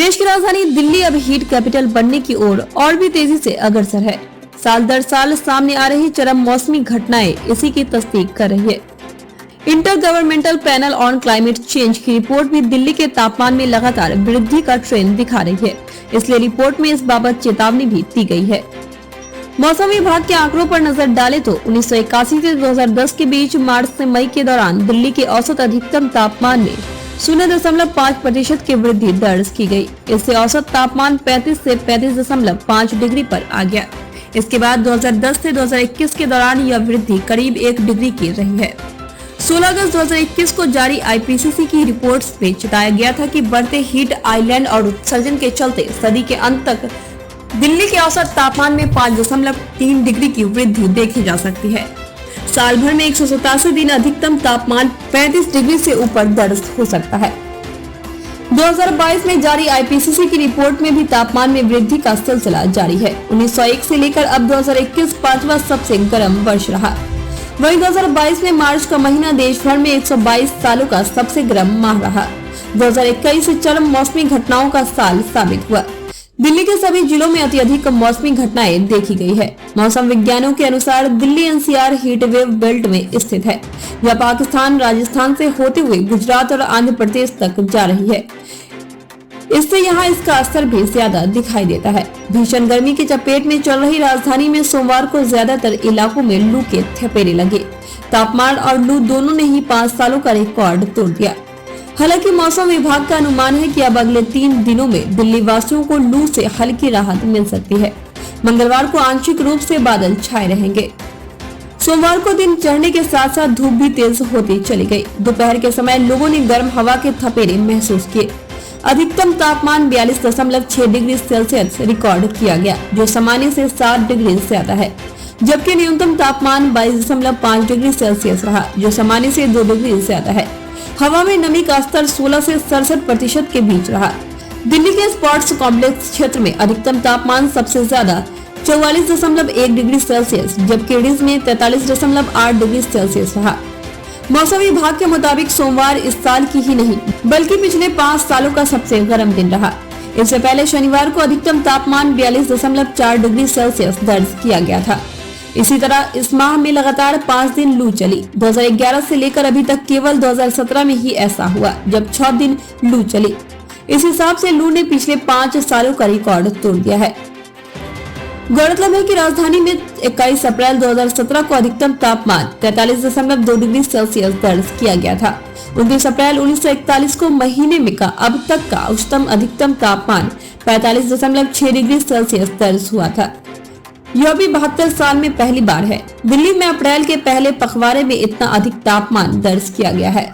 देश की राजधानी दिल्ली अब हीट कैपिटल बनने की ओर और भी तेजी से अग्रसर है। साल दर साल सामने आ रही चरम मौसमी घटनाएं इसी की तस्दीक कर रही है। Inter governmental panel on climate change की रिपोर्ट भी दिल्ली के तापमान में लगातार वृद्धि का ट्रेंड दिखा रही है। इसलिए रिपोर्ट में इस बाबत चेतावनी भी दी गई है। मौसम विभाग के आंकड़ों पर नजर डालें तो 1981 से 2010 के बीच मार्च से मई के दौरान दिल्ली के औसत अधिकतम तापमान में 0.5% की वृद्धि दर्ज की गई। इससे औसत तापमान 35 से 35.5 डिग्री पर आ गया। इसके बाद 2010 से 2021 के दौरान यह वृद्धि करीब 1 डिग्री की रही है। 16 अगस्त 2021 को जारी आईपीसीसी की रिपोर्ट्स में बताया गया था कि बढ़ते हीट आइलैंड और उत्सर्जन के चलते सदी के अंत तक दिल्ली के औसत तापमान में 5.3 डिग्री की वृद्धि देखी जा सकती है। साल भर में 187 दिन अधिकतम तापमान 35 डिग्री से ऊपर दर्ज हो सकता है। 2022 में जारी आईपीसीसी की रिपोर्ट में भी तापमान में वृद्धि का सिलसिला जारी है। 1901 से लेकर अब 2021 पांचवा सबसे गर्म वर्ष रहा। वहीं 2022 में मार्च का महीना देश भर में 122 सालों का सबसे गर्म माह रहा। 2021 चरम मौसमी घटनाओं का साल साबित हुआ। दिल्ली के सभी जिलों में अत्यधिक मौसमी घटनाएं देखी गई है। मौसम विज्ञानियों के अनुसार Delhi NCR heat wave belt में स्थित है। यह पाकिस्तान, राजस्थान से होते हुए गुजरात और आंध्र प्रदेश तक जा रही है। इससे यहाँ इसका असर भी ज्यादा दिखाई देता है। भीषण गर्मी की चपेट में चल रही राजधानी में सोमवार को ज्यादातर इलाकों में लू के थपेड़े लगे। तापमान और लू दोनों ने ही 5 सालों का रिकॉर्ड तोड़ दिया। हालांकि मौसम विभाग का अनुमान है कि अब अगले 3 दिनों में दिल्ली वासियों को लू से हल्की राहत मिल सकती है। मंगलवार को आंशिक रूप से बादल छाए रहेंगे। सोमवार को दिन चढ़ने के साथ साथ धूप भी तेज होती चली गई। दोपहर के समय लोगों ने गर्म हवा के थपेड़े महसूस किए। अधिकतम तापमान 42.6 डिग्री सेल्सियस रिकॉर्ड किया गया, जो सामान्य से 7 डिग्री ज्यादा है। जबकि न्यूनतम तापमान 22.5 डिग्री सेल्सियस रहा, जो सामान्य से 2 डिग्री ज्यादा है। हवा में नमी का स्तर 16 से 67% के बीच रहा। दिल्ली के स्पोर्ट्स कॉम्प्लेक्स क्षेत्र में अधिकतम तापमान सबसे ज्यादा 44.1 डिग्री सेल्सियस, जबकि रिज में 43.8 डिग्री सेल्सियस रहा। मौसम विभाग के मुताबिक सोमवार इस साल की ही नहीं बल्कि पिछले 5 सालों का सबसे गर्म दिन रहा। इससे पहले शनिवार को अधिकतम तापमान 42.4 डिग्री सेल्सियस दर्ज किया गया था। इसी तरह इस माह में लगातार 5 दिन लू चली। 2011 से लेकर अभी तक केवल 2017 में ही ऐसा हुआ, जब 6 दिन लू चली। इस हिसाब से लू ने पिछले 5 सालों का रिकॉर्ड तोड़ दिया है। गौरतलब है कि राजधानी में 21 अप्रैल 2017 को अधिकतम तापमान 43.2 डिग्री सेल्सियस दर्ज किया गया था। 29 अप्रैल 1941 को महीने में का अब तक का उच्चतम अधिकतम तापमान 45.6 डिग्री सेल्सियस दर्ज हुआ था। यह भी 72 साल में पहली बार है। दिल्ली में अप्रैल के पहले पखवाड़े में इतना अधिक तापमान दर्ज किया गया है।